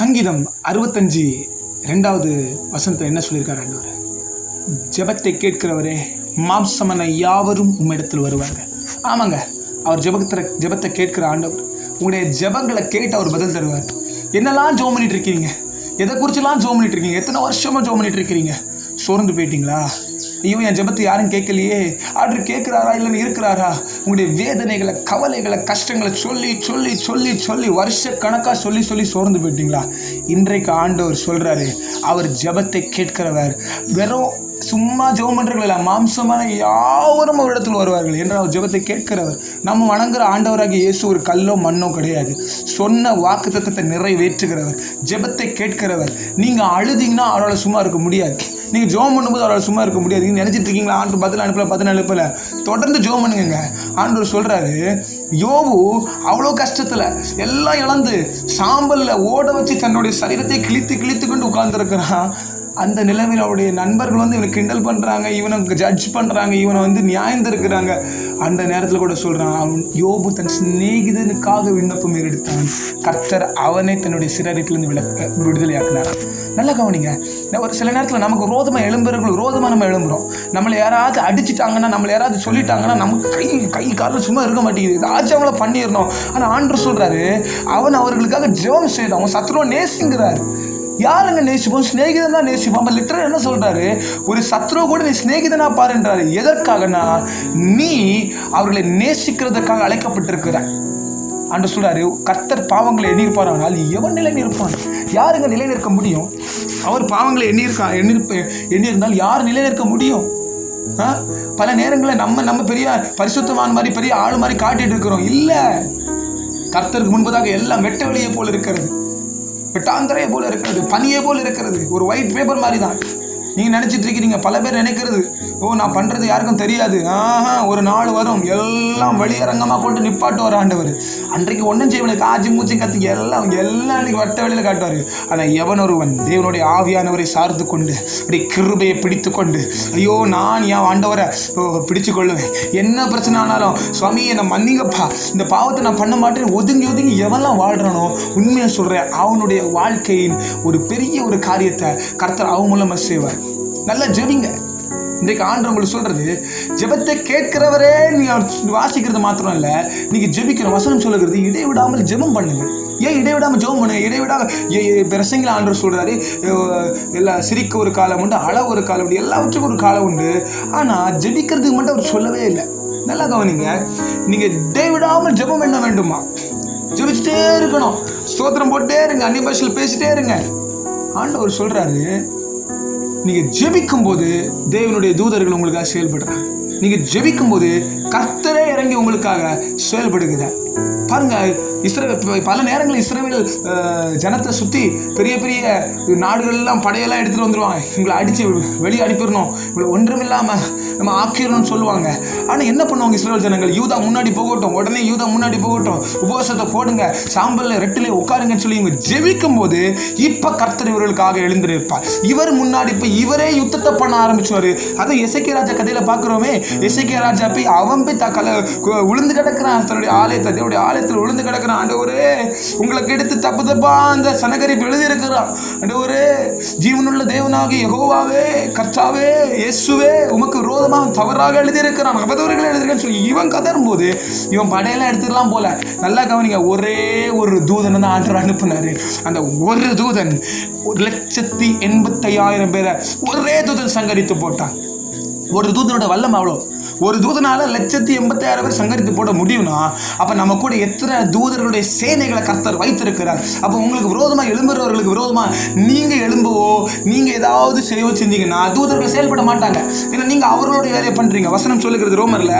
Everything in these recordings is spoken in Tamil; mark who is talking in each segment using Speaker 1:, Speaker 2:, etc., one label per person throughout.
Speaker 1: சங்கீதம் 65:2 என்ன சொல்லியிருக்காரு ஆண்டவர்? ஜெபத்தை கேட்கிறவரே, மாம்சமன யாவரும் உம்மிடத்தில் வருவாங்க. ஆமாங்க, அவர் ஜெபத்தை கேட்கிற ஆண்டவர். உங்களுடைய ஜெபங்களை கேட்டு அவர் பதில் தருவார். என்னெல்லாம் ஜெபம் பண்ணிட்டு இருக்கீங்க? எதை குறிச்செல்லாம் ஜெபம் பண்ணிட்டு இருக்கீங்க? எத்தனை வருஷமா ஜெபம் பண்ணிட்டு இருக்கிறீங்க? சோர்ந்து போயிட்டீங்களா? ஐயோ, என் ஜெபத்தை யாரும் கேட்கலையே. ஆர்டர் கேட்குறாரா இல்லைன்னு இருக்கிறாரா? உங்களுடைய வேதனைகளை, கவலைகளை, கஷ்டங்களை சொல்லி சொல்லி சொல்லி சொல்லி வருஷ கணக்காக சொல்லி சொல்லி சோர்ந்து போயிட்டீங்களா? இன்றைக்கு ஆண்டவர் சொல்கிறாரு, அவர் ஜெபத்தை கேட்கிறவர். வெறும் சும்மா ஜெபம் பண்ணுறீங்களா? மாம்சமான யாவரும் ஒரு இடத்துல வருவார்கள் என்று அவர் ஜெபத்தை கேட்கிறவர். நம்ம வணங்குற ஆண்டவராகிய இயேசு ஒரு கல்லோ மண்ணோ கிடையாது. சொன்ன வாக்குத்தத்தத்தை நிறைவேற்றுகிறவர், ஜெபத்தை கேட்கிறவர். நீங்கள் அழுதிங்கன்னா அவரால் சும்மா இருக்க முடியாது. நீங்கள் ஜெபம் பண்ணும்போது அவரால் சும்மா இருக்க முடியாது. நீங்கள் நினச்சிட்டு இருக்கீங்களா ஆண்டு பதில் அனுப்பல? தொடர்ந்து ஜெபம் பண்ணுங்க. ஆண்டவர் சொல்கிறாரு, யோபு அவ்வளோ கஷ்டத்தில் எல்லாம் இழந்து சாம்பலில் ஓட வச்சு தன்னுடைய சரீரத்தை கிழித்து கிழித்து கொண்டு உட்கார்ந்துருக்கிறான். அந்த நிலைமையில் அவருடைய நண்பர்கள் இவனை கிண்டல் பண்ணுறாங்க, இவனை ஜட்ஜ் பண்ணுறாங்க, இவனை நியாயந்திருக்கிறாங்க. அந்த நேரத்தில் கூட சொல்கிறான், அவன் யோபு தன் சிநேகிதனுக்காக விண்ணப்பம் ஏறெடுத்தான். கர்த்தர் அவனை தன்னுடைய சிறையிலிருந்து விடுதலையாக்கினார். நல்லா கவனிங்க. ஒரு சில நேரத்தில் நமக்கு ரோதமாக நம்ம எழும்புறோம். நம்மளை யாராவது அடிச்சுட்டாங்கன்னா, நம்மளை யாராவது சொல்லிட்டாங்கன்னா நமக்கு கை காலில் சும்மா இருக்க மாட்டேங்குது. ஏதாச்சும் அவங்கள பண்ணிடணும். ஆனால் ஆண்டவர் சொல்கிறாரு, அவன் அவர்களுக்காக ஜெபம் செய்யணும். அவன் சத்ருவை நேசிங்கிறார். யாருங்க நேசிப்போம்? சிநேகிதன் தான் நேசிப்போம். லிட்டரல் என்ன சொல்றாரு? ஒரு சத்ருவை கூட நீ சிநேகிதனா பாருன்றாரு. எதற்காகனா, நீ அவர்களை நேசிக்கிறதுக்காக அழைக்கப்பட்டிருக்கிற. ஆண்டு சொல்றாரு, கர்த்தர் பாவங்களை எண்ணியிருப்பாரானால் எவன் நிலை நிற்பான்? யாருங்க நிலை நிற்க முடியும்? அவர் பாவங்களை எண்ணியிருந்தால் யார் நிலை நிற்க முடியும்? பல நேரங்களில் நம்ம பெரிய பரிசுத்தவான் மாதிரி, பெரிய ஆள் மாதிரி காட்டிட்டு இருக்கிறோம். இல்லை, கர்த்தருக்கு முன்பதாக எல்லாம் வெட்ட வெளியே போல் இருக்கிறது, வெட்டாந்தரையை போல இருக்கிறது, பனியை போல் இருக்கிறது. ஒரு ஒயிட் பேப்பர் மாதிரி தான் நீங்கள் நினச்சிட்டு இருக்கிறீங்க. பல பேர் நினைக்கிறது, நான் பண்ணுறது யாருக்கும் தெரியாது. ஒரு நாள் வரும், எல்லாம் வெளியரங்கமாக கொண்டு நிப்பாட்டு வர ஆண்டவர். அன்றைக்கு ஒன்றும் செய்வனை காய்ச்சி மூச்சு கத்தி எல்லாம் அன்றைக்கி வட்ட வெளியில் காட்டுவார். ஆனால் எவன் ஒருவன் தேவனுடைய ஆவியானவரை சார்ந்து கொண்டு அப்படி கிருபையை பிடித்து கொண்டு, ஐயோ நான் என் ஆண்டவரை பிடிச்சு கொள்ளுவேன், என்ன பிரச்சனை ஆனாலும் சுவாமி என்னை மன்னிங்கப்பா, இந்த பாவத்தை நான் பண்ண மாட்டேன் ஒதுங்கி ஒதுங்கி எவெல்லாம் வாழ்கிறானோ, உண்மையாக சொல்கிறேன், அவனுடைய வாழ்க்கையின் ஒரு பெரிய ஒரு காரியத்தை கர்த்தர் அவன் மூலமாக செய்வார். நல்லா ஜெபிங்க. இன்றைக்கு ஆண்டவர் உங்களுக்கு சொல்கிறது, ஜெபத்தை கேட்கிறவரே நீங்கள் வாசிக்கிறது மாத்திரம் இல்லை, நீங்கள் ஜெபிக்கிற வசனம் சொல்லுகிறது, இடைவிடாமல் ஜெபம் பண்ணுங்கள். ஏன் இடைவிடாமல் ஜெபம் பண்ணுங்க? இடைவிடாமல் பிரசங்கில ஆண்டவர் சொல்கிறாரு, எல்லா சிரிக்க ஒரு காலம் உண்டு, அழ ஒரு காலம் உண்டு, எல்லாவற்றுக்கும் ஒரு காலம் உண்டு. ஆனால் ஜெபிக்கிறதுக்கு மட்டும் அவர் சொல்லவே இல்லை. நல்லா கவனிங்க. நீங்கள் இடைவிடாமல் ஜெபம் பண்ண வேண்டுமா? ஜெபிச்சுட்டே இருக்கணும், ஸ்தோத்திரம் போட்டே இருங்க, அந்நிய பாஷையில் பேசிட்டே இருங்க. ஆண்டவர் சொல்கிறாரு, நீங்கள் ஜெபிக்கும் போது தேவனுடைய தூதர்கள் உங்களுக்காக செயல்படுறாங்க. நீங்கள் ஜெபிக்கும் போது கர்த்தரே இறங்கி உங்களுக்காக செயல்படுகிறார். பாருங்க, பல நேரங்களில் இஸ்ரவேல் ஜனத்தை சுற்றி பெரிய பெரிய நாடுகள்லாம் படையெல்லாம் எடுத்துகிட்டு வந்துடுவாங்க. இவங்களை அடித்து வெளியே அனுப்பிடணும், இவங்களை ஒன்றுமில்லாமல் நம்ம ஆக்கிடணும்னு சொல்லுவாங்க. ஆனால் என்ன பண்ணுவாங்க இஸ்ரவேல் ஜனங்கள்? யூதா முன்னாடி போகட்டும், உடனே யூதா முன்னாடி போகட்டும், உபவாசத்தை போடுங்க, சாம்பலில் ரெட்டிலே உட்காருங்கன்னு சொல்லி இவங்க ஜெபிக்கும் போது இப்போ கர்த்தர் இவர்களுக்காக எழுந்து நிற்பார். இவர் முன்னாடி போய் இவரே யுத்தத்தை பண்ண ஆரம்பிச்சுவார். அதை எசேக்கியா ராஜா கதையில் பார்க்குறோமே. எசேக்கியா ராஜா போய் அவன் போய் விழுந்து கிடக்கிறான், தன்னுடைய ஆலயத்தை ஆலயத்தில் விழுந்து கிடக்கிறான். ஆண்டவரே, உங்களுக்கு எடுத்து தப்பு அந்த சனகரிப்பு எழுதி இருக்கிறான். ஆண்டவரே, ஜீவனுள்ள தேவனாகி யெகோவாவே, கர்த்தாவே, இயேசுவே, உமக்கு விரோதமாக தவறாக எழுதியிருக்கிறான், அவதூறுகளை எழுதியிருக்கான்னு சொல்லி இவன் கதரும் போது இவன் படையெல்லாம் எடுத்துக்கலாம் போல. நல்லா கவனிங்க, ஒரே ஒரு தூதனை தான் ஆண்டவர் அனுப்புனாரு. அந்த ஒரு தூதன் 1,85,000 பேரை ஒரே தூதன் சங்கரித்து போட்டான். ஒரு தூதனோட வல்லம் அவ்வளோ. ஒரு தூதனால 1,85,000 பேர் சங்கரித்து போட முடியும்னா, அப்போ நம்ம கூட எத்தனை தூதர்களுடைய சேனைகளை கர்த்தர் வைத்திருக்கிறார். அப்போ உங்களுக்கு விரோதமாக எழும்புறவர்களுக்கு விரோதமாக நீங்கள் எழும்பவோ நீங்கள் ஏதாவது செஞ்சீங்கன்னா தூதர்கள் செயல்பட மாட்டாங்க. ஏன்னா நீங்கள் அவர்களுடைய வேலையை பண்ணுறீங்க. வசனம் சொல்லுகிறது ரோமரில்,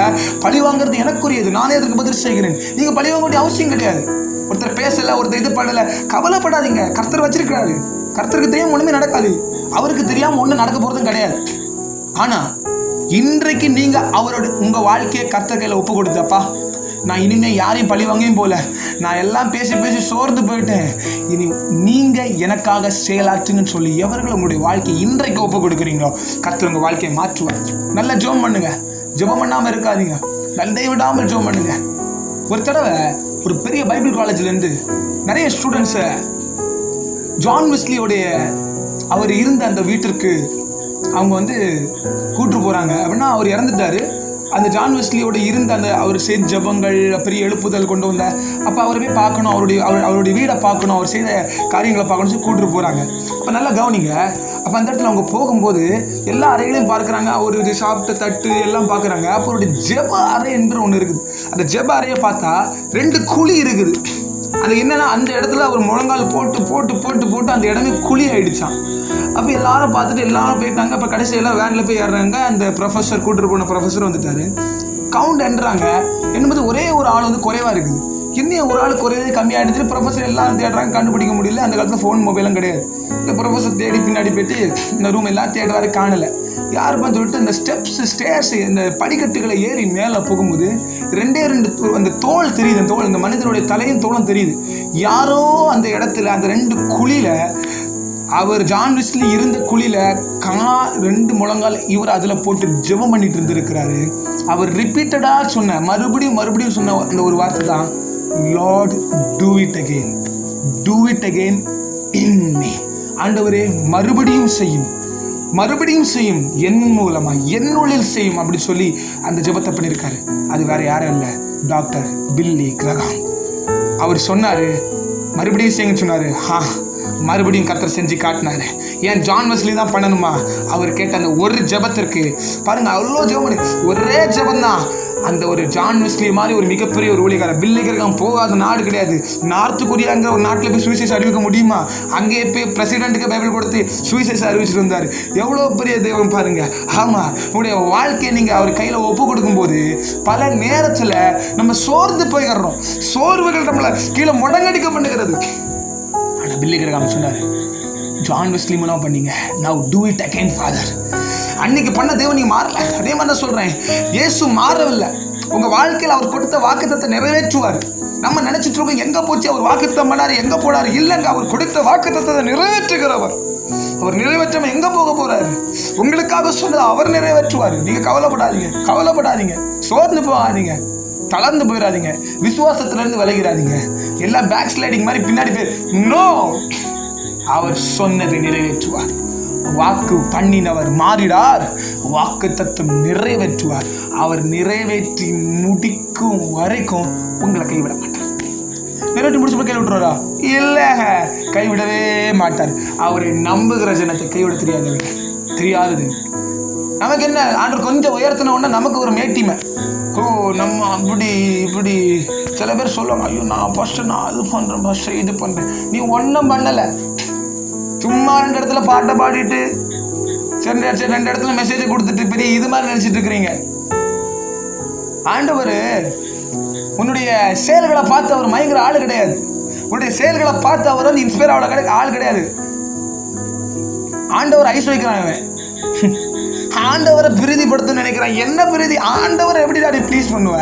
Speaker 1: பழி வாங்குறது எனக்குரியது, நானே அதற்கு பதில் செய்கிறேன். நீங்கள் பழி வாங்க வேண்டிய அவசியம் கிடையாது. ஒருத்தர் பேசலை, ஒருத்தர் இது பண்ணலை, கவலைப்படாதீங்க. கர்த்தர் வச்சிருக்கிறாரு. கர்த்தருக்கு தெரியாமல் ஒன்றுமே நடக்காது. அவருக்கு தெரியாமல் ஒன்றும் நடக்க போகிறதும் கிடையாது. ஆனால் இன்றைக்கு நீங்கள் உங்கள் வாழ்க்கையை கர்த்தர் கையில் ஒப்பு கொடுத்தப்பா, நான் இனிமேல் யாரையும் பழி வாங்கவும் போல, நான் எல்லாம் பேசி பேசி சோர்ந்து போயிட்டேன், இனி நீங்கள் எனக்காக செயலாற்றுங்கன்னு சொல்லி எவர்கள் உங்களுடைய வாழ்க்கையை இன்றைக்கு ஒப்பு கொடுக்குறீங்களோ கர்த்தர் உங்கள் வாழ்க்கையை மாற்றுவார். நல்லா ஜெபம் பண்ணுங்க. ஜெபம் பண்ணாமல் இருக்காதீங்க. நல்லதை விடாமல் ஜெபம் பண்ணுங்க. ஒரு தடவை ஒரு பெரிய பைபிள் காலேஜ்லேருந்து நிறைய ஸ்டூடெண்ட்ஸை ஜான் வெஸ்லியோடைய அவர் இருந்த அந்த வீட்டிற்கு அவங்க வந்து கூட்டு போகிறாங்க. அப்படின்னா அவர் இறந்துட்டார். அந்த ஜான் வெஸ்லியோட இருந்த அந்த அவர் செய்த ஜபங்கள், பெரிய எழுப்புதல் கொண்டு வந்த, அப்போ அவரை போய் பார்க்கணும், அவருடைய வீடை பார்க்கணும், அவர் செய்த காரியங்களை பார்க்கணும் சொல்லி கூப்பிட்டு போகிறாங்க. அப்போ நல்லா கவனிங்க. அப்போ அந்த இடத்துல அவங்க போகும்போது எல்லா அறைகளையும் பார்க்குறாங்க, அவர் சாப்பிட்ட தட்டு எல்லாம் பார்க்குறாங்க. அப்போ அவருடைய ஜெப அறை என்று ஒன்று இருக்குது. அந்த ஜெப அறையை பார்த்தா 2 குழி இருக்குது. அது என்னன்னா, அந்த இடத்துல அவர் முழங்கால் போட்டு போட்டு போட்டு போட்டு அந்த இடமே குழி ஆயிடுச்சான். அப்போ எல்லாரும் பார்த்துட்டு எல்லாரும் போயிட்டாங்க. அப்போ கடைசியெல்லாம் வேனில் போய் ஏறுறாங்க. அந்த ப்ரொஃபஸர், கூட்டு போன ப்ரொஃபஸர் வந்துட்டாரு. கவுண்ட் எண்ணுறாங்க. என்னும்போது ஒரே ஒரு ஆள் வந்து குறைவாக இருக்குது. இன்னும் ஒரு ஆள் குறையவே கம்மியாகிடுச்சு. ப்ரொஃபஸர் எல்லாரும் தேடுறாங்க, கண்டுபிடிக்க முடியல. அந்த காலத்தில் ஃபோன் மொபைலும் கிடையாது. இந்த ப்ரொஃபஸர் தேடி பின்னாடி போயிட்டு இந்த ரூம் எல்லாம் தேடுறாரு, காணலை. யாருப்பான்னு சொல்லிட்டு இந்த ஸ்டேர்ஸ் இந்த படிக்கட்டுகளை ஏறி மேலே போகும்போது 2 அந்த தோல் தெரியுது. அந்த தோல், இந்த மனிதனுடைய தலையும் தோளும் தெரியுது. யாரோ அந்த இடத்துல அந்த 2 குழியில், அவர் ஜான் வெஸ்லி இருந்த குழியில் 2 முழங்கால் இவர் அதில் போட்டு ஜெபம் பண்ணிட்டு இருந்திருக்கிறாரு. அவர் ரிப்பீட்டடாக சொன்ன, மறுபடியும் சொன்ன அந்த ஒரு வார்த்தை தான், Lord do it again in me. ஆண்டவரே மறுபடியும் செய்யும் என் மூலமா, என்னுள்ளில் செய்யும் அப்படி சொல்லி அந்த ஜெபத்தை பண்ணியிருக்காரு. அது வேற யாரும் இல்லை, டாக்டர் பில்லி கிரகாம். அவர் சொன்னாரு, மறுபடியும் செய்யுங்க சொன்னாரு. மறுபடியும் கர்த்தர் செஞ்சு காட்டினாரு. ஏன் ஜான் வெஸ்லி தான் பண்ணணுமா? அவர் கேட்ட அந்த ஒரு ஜெபத்திற்கு பாருங்க, அவ்வளோ ஜெபம், ஒரே ஜெபம் தான். அந்த ஒரு ஜான் வெஸ்லி மாதிரி ஒரு மிகப்பெரிய ஒரு ஊழியக்காரர், பில்லி கிரகாம் போகாத நாடு கிடையாது. நார்த் கொரியாங்கிற ஒரு நாட்டில் போய் சுவிசேஷம் அறிவிக்க முடியுமா? அங்கேயே போய் பிரசிடென்ட்டுக்கு பைபிள் கொடுத்து சுவிசேஷம் அறிவிச்சுட்டு வந்தார். எவ்வளோ பெரிய தெய்வம் பாருங்க. ஆமாம், உங்களுடைய வாழ்க்கையை நீங்கள் அவர் கையில் ஒப்பு கொடுக்கும்போது பல நேரத்தில் நம்ம சோர்ந்து போயிடுறோம். சோர்வுகள் நம்மளை கீழே முடங்கடிக்க பண்ணுகிறது. ஆனால் பில்லி கிரகாம் சொன்னார், ஜான் வெஸ்லி மூலம் பண்ணீங்க, now do it again father. அன்னைக்கு பண்ண தேவன் நீங்க மாறல. அதே மாதிரி தான் சொல்றேன், இயேசு மாறவில்லை. உங்க வாழ்க்கையில் அவர் கொடுத்த வாக்குத்தத்தை நிறைவேற்றுவார். நம்ம நினைச்சிட்டு இருக்கோம், எங்க போச்சு அவர் வாக்குத்தம் பண்ணாரு, எங்க போனாரு? இல்லைங்க, அவர் கொடுத்த வாக்குத்தத்தை நிறைவேற்றுகிறவர். அவர் நிறைவேற்றாம எங்க போக போறாரு? உங்களுக்காக சொன்னது அவர் நிறைவேற்றுவார். நீங்க கவலைப்படாதீங்க, சோர்ந்து போகாதீங்க, தளர்ந்து போயிடாதீங்க, விசுவாசத்துல இருந்து விலகிறாதீங்க. எல்லாம் பேக் ஸ்லைடிங் மாதிரி பின்னாடி போய் நோ, அவர் சொன்னதை நிறைவேற்றுவார். வாக்கு பண்ணினவர் மாறிடார், வாக்கு தத்துவம் நிறைவேற்றுவார். அவர் நிறைவேற்றி முடிக்கும் வரைக்கும் உங்களை கைவிட மாட்டார். நிறைவேற்றி முடிச்சு கைவிட விட்டுருவாரா? இல்லை, கைவிடவே மாட்டார். அவரை நம்புகிற ஜனத்தை கைவிட தெரியாதது. நமக்கு என்ன, ஆண்டவர் கொஞ்சம் உயர்த்தின உடனே நமக்கு ஒரு மேட்டிமை. நம்ம அப்படி இப்படி சில பேர் சொல்லுவாங்க, ஐயோ நான் அது பண்ணுறேன், இது பண்ணுறேன். நீ ஒன்றும் பண்ணலை, சும்மா 2 இடத்துல பாட்டை பாடிட்டு 2 இடத்துல மெசேஜை கொடுத்துட்டு பெரிய இது மாதிரி நினைச்சிட்டு இருக்கிறீங்க. ஆண்டவர் உன்னுடைய செயல்களை பார்த்து அவர் மயங்கிற ஆள் கிடையாது. உன்னுடைய செயல்களை பார்த்து அவர் வந்து இன்ஸ்பயர் ஆகல ஆள் கிடையாது. ஆண்டவர் ஐஸ் வைக்கிறாங்க. ஆண்டவரை பிரீதிப்படுத்த நினைக்கிறான். என்ன பிரீதி? ஆண்டவரை எப்படி ப்ளீஸ் பண்ணுவ?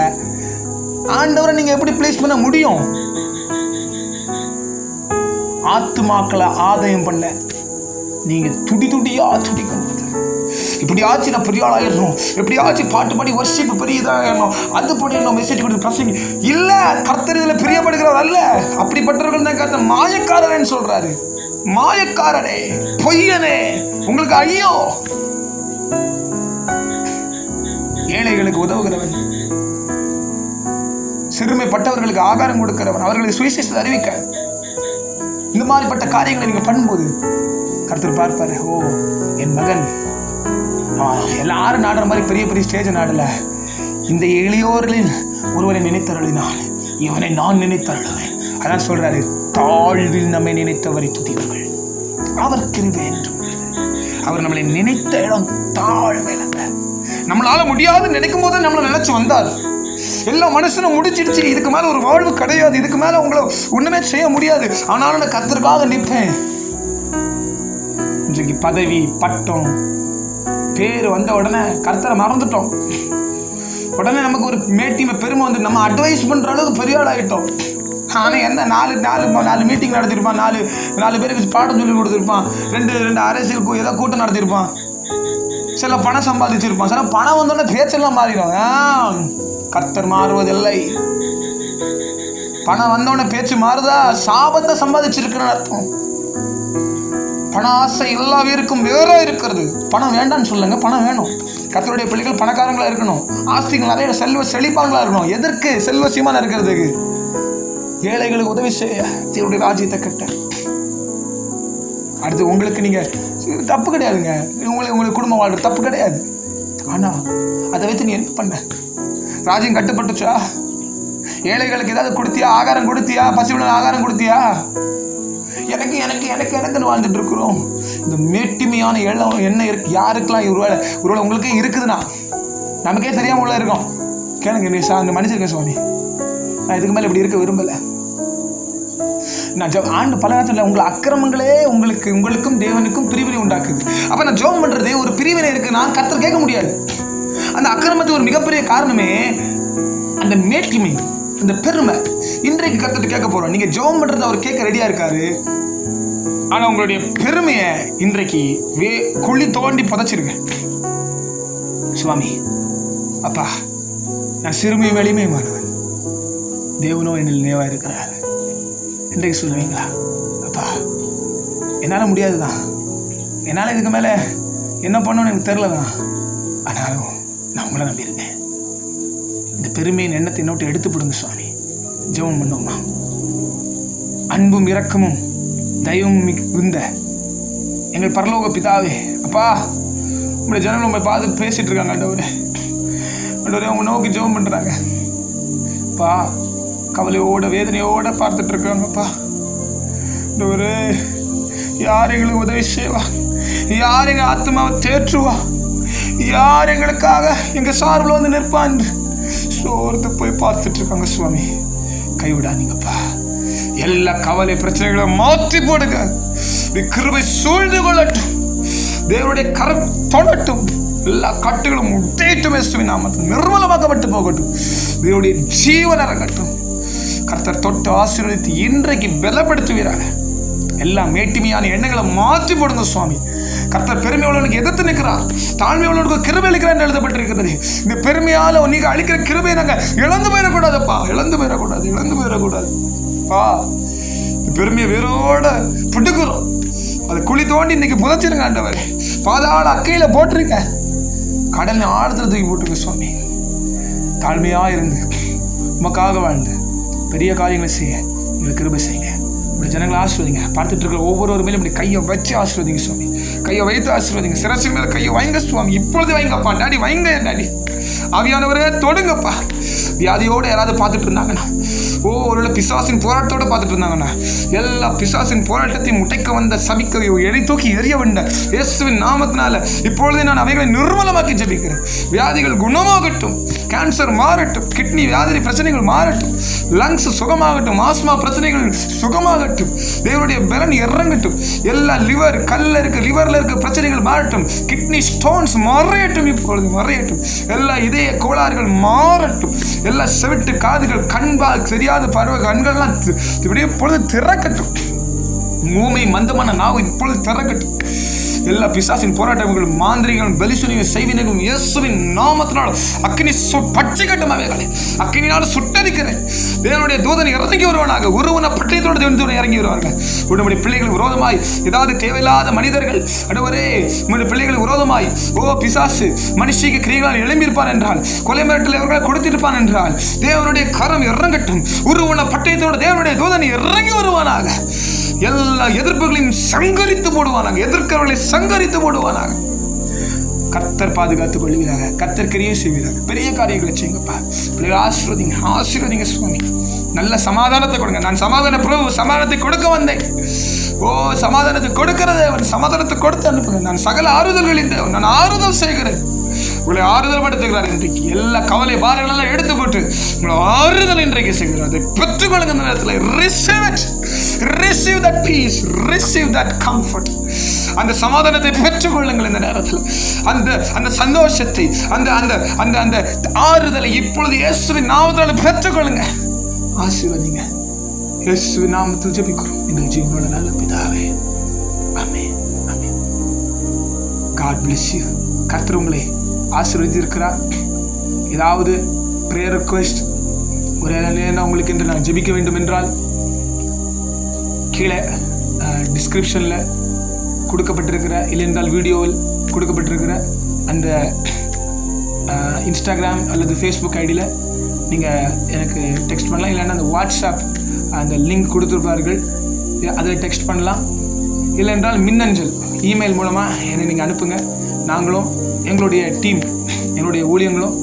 Speaker 1: ஆண்டவரை நீங்க எப்படி ப்ளீஸ் பண்ண முடியும்? ஆத்துமாக்களை ஆதாயம் பண்ண நீங்க துடியா துடிக்கும் போது, இப்படி ஆச்சு நான் பெரிய ஆளாயிடணும், எப்படி ஆச்சு பாட்டு பாடி வர்ஷிப் பெரிய இதாகணும், அது பண்ணிடணும், மெசேஜ் கொடுத்து பிரசங்க இல்ல. கர்த்தர் இதுல பிரியப்படுகிறவர் அல்ல. அப்படிப்பட்டவர்கள் தான் கர்த்தர் மாயக்காரன் சொல்றாரு. மாயக்காரனே, பொய்யனே, உங்களுக்கு ஐயோ. ஏழைகளுக்கு உதவுகிறவன், சிறுமைப்பட்டவர்களுக்கு ஆகாரம் கொடுக்கிறவன், அவர்களுக்கு சுவிசேஷத்தை அறிவிக்க, இந்த மாதிரிப்பட்ட காரியங்களை நீங்க பண்ணும்போது கர்த்தர் பார்ப்பாரு. ஓ, என் மகன் எல்லாரும் நாடுற மாதிரி பெரிய பெரிய ஸ்டேஜ் நாடல, இந்த எளியோரில் ஒருவரை நினைத்தருளினான், இவனை நான் நினைத்தருளுவேன். அதான் சொல்றாரு, தாழ்வில் நம்மை நினைத்தவரை துதியுங்கள், அவர் கிருபை என்றும். அவர் நம்மளை நினைத்த இடம் தாழ்வேல. நம்மளால முடியாது நினைக்கும் போது நம்மளை நினைச்சு வந்தார். எல்லா மனுஷனும் முடிச்சிடுச்சு, இதுக்கு மேல ஒரு வாழ்வு கிடையாது, இதுக்கு மேல உங்களை ஒண்ணுமே செய்ய முடியாது, ஆனாலும் நான் கர்த்தருக்காக நிற்பேன். இன்றைக்கு பதவி, பட்டம், பேர் வந்த உடனே கர்த்தரை மறந்துட்டோம். உடனே நமக்கு ஒரு மேட்டிமை, பெருமை வந்து நம்ம அட்வைஸ் பண்ற அளவுக்கு பெரிய ஆள் ஆகிட்டோம். ஆனால் என்ன, 4 மீட்டிங் நடத்திருப்பான், 4 பேருக்கு பாடம் சொல்லி கொடுத்துருப்பான், 2 அரசியல் ஏதோ கூட்டம் நடத்திருப்பான், சில பணம் சம்பாதிச்சிருப்பான். சில பணம் வந்தோடனே பேச்செல்லாம் மாறிடும். கர்த்தர் மாறுவதில்லை. பணம் வந்தோடனே பேச்சு மாறுதா? சாபத்தை சம்பாதிச்சிருக்கிறன்னு அர்த்தம். பண ஆசை எல்லா பேருக்கும் வேற இருக்கிறது. பணம் வேண்டான்னு சொல்லுங்க, பணம் வேணும். கர்த்தருடைய பிள்ளைகள் பணக்காரங்களா இருக்கணும், ஆஸ்திகள் நிறைய செல்வ செழிப்பாங்களா இருக்கணும். எதற்கு? செல்வ சீமானா இருக்கிறதுக்கு, ஏழைகளுக்கு உதவி செய்ய, தேவனுடைய ராஜ்யத்தை கட்ட. அடுத்து உங்களுக்கு நீங்க தப்பு கிடையாதுங்க, உங்களுக்கு குடும்பம் வாழ்ற தப்பு கிடையாது. ஆனா அதை வைத்து நீ என்ன பண்ண? ராஜ்யம் கட்டுப்பட்டுச்சா? ஏழைகளுக்கு ஏதாவது கொடுத்தியா? ஆகாரம் கொடுத்தியா? பசியுடன் ஆகாரம் கொடுத்தியா? எனக்கு எனக்கு எனக்கு எனக்குன்னு வாழ்ந்துட்டு இருக்கிறோம். இந்த மேட்டிமையான என்ன இருக்கு யாருக்கெல்லாம் ஒருவேளை உங்களுக்கே இருக்குதுன்னா நமக்கே தெரியாம உள்ள இருக்கோம். கேளுங்க, அந்த மன்னிச்சிருக்கேன் சுவாமி, நான் இதுக்கு மேலே இப்படி இருக்க விரும்பலை. நான் ஆண்டு பல நேரத்தில் உங்களை அக்கிரமங்களே உங்களுக்கும் தேவனுக்கும் பிரிவினை உண்டாக்குது. அப்போ நான் ஜெபம் பண்ணுறது ஒரு பிரிவினை இருக்கு, நான் கர்த்தர் கேட்க முடியாது. அந்த அக்கிரமத்துக்கு ஒரு மிகப்பெரிய காரணமே அந்த மேட்டிமை, அந்த பெருமை. இன்றைக்கு கர்த்தர் கேட்க போறோம். நீங்க ஜெபம் பண்றது அவர் கேட்க ரெடியா இருக்காரு. ஆனா உங்களுடைய பெருமையை இன்றைக்கு குழி தோண்டி புதைச்சிருங்க. சுவாமி, அப்பா, நான் சிறுமையும் எளிமையுமானவன், தேவனோ என்னில் நினைவா இருக்கிறார் இன்றைக்கு சொல்லுவீங்களா? அப்பா, என்னால் முடியாதுதான், என்னால் இதுக்கு மேலே என்ன பண்ணணும்னு எனக்கு தெரிலதான், ஆனாலும் நான் உங்களை நம்பியிருக்கேன். இந்த பெருமையின் எண்ணத்தை என்னோட்டு எடுத்து போடுங்க சுவாமி. ஜெபம் பண்ணுவோமா? அன்பும் இரக்கமும் தயவும் மிகுந்த எங்கள் பரலோக பிதாவே, அப்பா, உங்களுடைய ஜனங்கள் உங்களை பார்த்து பேசிட்டு இருக்காங்க. ஆண்டவரே, அவங்க நோக்கி ஜெபம் பண்ணுறாங்க. அப்பா, கவலையோட வேதனையோட பார்த்துட்டு இருக்காங்கப்பா. ஆண்டவரே, யார் எங்களுக்கு உதவி செய்வா? யார் எங்கள் ஆத்மாவை தேற்றுவா? யார் எங்களுக்காக எங்கள் சார்பில் வந்து நிற்பான்? சோர்ந்து போய் பார்த்துட்டு இருக்காங்க சுவாமி. கைவிடாதீங்கப்பா. எல்லா கவலை பிரச்சனைகளை மாற்றி போடுங்க. கிருபை சூழ்ந்து கொள்ளட்டும். தேவனுடைய கரம் தொடட்டும். எல்லா கட்டுகளும் உடையட்டும். நாமத்தில் நிர்மலமாக்கப்பட்டு போகட்டும். தேவனுடைய ஜீவன் இறங்கட்டும். கர்த்தர் தொட்டு ஆசீர்வதித்து இன்றைக்கு பலப்படுத்துவீராக. எல்லா மேட்டிமையான எண்ணங்களை மாற்றி போடுங்க சுவாமி. கர்த்தர் பெருமை உள்ளவனுக்கு எதிர்த்து நிற்கிறார், தாழ்மை உள்ளவனுக்கு கிருபை அளிக்கிறார் என்று எழுதப்பட்டிருக்கிறது. இந்த பெருமையால நீங்க அளிக்கிற கிருபையை நாங்க இழந்து போயிடக்கூடாதுப்பா, இழந்து போயிடக்கூடாது பா. இந்த பெருமையை வேரோட பிடுக்குறோம். அதை குழி தோண்டி இன்னைக்கு புதைச்சிருங்க ஆண்டவர். பாதாள அக்கையில போட்டிருக்க, கடல் ஆழத்துல தூக்கி போட்டுருக்க சுவாமி. தாழ்மையா இருந்து உமக்காக வாழ்ந்து பெரிய காரியங்களை செய்ய எங்களுக்கு கிருபை செய்யுங்க. இப்படி ஜனங்களை ஆசீர்வதிங்க. பார்த்துட்டு இருக்கிற ஒவ்வொரு மேலும் இப்படி கையை வச்சு ஆசீர்வதிங்க சுவாமி. கையை வைத்து ஆசீர்வதிங்க. சிரசின் மேல கையை வைங்க சுவாமி. இப்பொழுது வைங்கப்பா. டாடி வைங்க டாடி. ஆவியானவரே தொடுங்கப்பா. வியாதியோடு யாராவது பார்த்துட்டு இருந்தாங்கன்னா, ஒரு பிசாசின் போராட்டத்தோடு பார்த்துட்டு இருந்தாங்கன்னா, எல்லா பிசாசின் போராட்டத்தையும் முட்டைக்க வந்த சபிக்க எரி தூக்கி எரிய வந்த இயேசுவின் நாமத்தினால இப்பொழுது நான் அவைகளை நிர்மலமாக்கி ஜெபிக்கிறேன். வியாதிகள் குணமாகட்டும், கேன்சர் மாறட்டும், கிட்னி வியாதி பிரச்சனைகள் மாறட்டும், லங்ஸ் சுகமாகட்டும், ஆஸ்மா பிரச்சனைகள் சுகமாகட்டும், தேவனுடைய பலன் இறங்கட்டும். எல்லா லிவர்ல இருக்க பிரச்சனைகள் மாறட்டும், கிட்னி ஸ்டோன்ஸ் மறையட்டும், இப்பொழுது மறையட்டும். எல்லா இதய கோளாறுகள் மாறட்டும். எல்லா செவிட்டு காதுகள் கண்பால் தெரியாத பறவை கண்கள்லாம் இப்படியே பொழுது திறக்கட்டும். மூமை மந்தமான நாவு இப்பொழுது திறக்கட்டும். எல்லா பிசாசின் போராட்டங்களும் மாந்திரிகளும் பலிசுனியும் செய்வினைகளும் இயேசுவின் நாமத்தினால் அக்கினி பட்சிக்கட்டும். அவைகளை அக்கினியால் சுட்டரிக்கிறேன். தேவனுடைய தூதன் இறங்கி வருவானாக. உருவன பட்டயத்தோடு தேவன் இறங்கி வருவார்கள். உன்னுடைய பிள்ளைகளுக்கு விரோதமாய் ஏதாவது தேவையில்லாத மனிதர்கள் அடவரே உன்னுடைய பிள்ளைகளுக்கு விரோதமாய் பிசாசு மனுஷிக்கு கிரியைகளால் எழும்பியிருப்பான் என்றால், கொலை மிரட்டல் அவர்களை கொடுத்திருப்பான் என்றால், தேவனுடைய கரம் இறங்கட்டும். உருவன பட்டயத்தோடு தேவனுடைய தூதன் இறங்கி வருவானாக. எல்லா எதிர்ப்புகளையும் சங்கரித்து போடுவானாங்க. எதிர்க்கிறவர்களை சங்கரித்து போடுவானாங்க. கர்த்தர் பாதுகாத்துக் கொள்வீராக. கர்த்தர் கிரியை செய்வீராக. பெரிய காரியங்களை செய்யுங்கப்பா. ஆசீர்வதிங்க சுவாமி. நல்ல சமாதானத்தை கொடுங்க. நான் சமாதானத்தை கொடுக்க வந்தேன். சமாதானத்தை கொடுக்கிறதே அவன். சமாதானத்தை கொடுத்து அனுப்புங்க. நான் சகல ஆறுதல்களின் தேவன். நான் ஆறுதல் செய்கிறேன். உங்களை ஆறுதல் படுத்துகிறார். இன்றைக்கு எல்லா கவலை பாரங்கள் எல்லாம் எடுத்து போட்டு உங்களை ஆறுதல் இன்றைக்கு செய்கிறார். அதை பெற்றுக்கொள்ளுங்க. இந்த நேரத்தில் receive that peace, receive that comfort. அந்த சமாதானத்தை பெற்றுக்கொள்ளுங்கள். இந்த நேரத்தில் அந்த சந்தோஷத்தை, அந்த ஆறுதலை இப்பொழுது இயேசுவின் நாமத்தால் பெற்றுக்கொள்ளுங்க. ஆசீர்வதிங்க. இயேசுவின் நாமத்தில் ஜெபிக்கிறோம் எங்கள் ஜீவனோட நல்ல பிதாவே. ஆமென், ஆமென். God bless you. கர்த்தர் உங்களை ஆசீர்வதித்திருக்கிறார். ஏதாவது பிரேயர் ரிக்வெஸ்ட், ஒரு நேரம் உங்களுக்கு என்று நான் ஜெபிக்க வேண்டும் என்றால் கீழே டிஸ்கிரிப்ஷனில் கொடுக்கப்பட்டிருக்கிற இல்லையென்றால் வீடியோவில் கொடுக்கப்பட்டிருக்கிற அந்த இன்ஸ்டாகிராம் அல்லது ஃபேஸ்புக் ஐடியில் நீங்கள் எனக்கு டெக்ஸ்ட் பண்ணலாம். இல்லைன்னா அந்த வாட்ஸ்அப் அந்த லிங்க் கொடுத்துருப்பார்கள், அதில் டெக்ஸ்ட் பண்ணலாம். இல்லைன்றால் மின்னஞ்சல் இமெயில் மூலமாக என்னை நீங்கள் அனுப்புங்க. நாங்களும் எங்களுடைய டீம், எங்களுடைய ஊழியங்களும்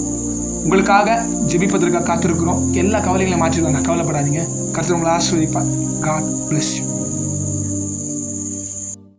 Speaker 1: உங்களுக்காக ஜெபிப்பதற்காக காத்திருக்கிறோம். எல்லா கவலைகளையும் மாற்றிடுவாங்க, கவலைப்படாதீங்க. கர்த்தர் உங்களை ஆசீர்வதிப்பார். God bless you.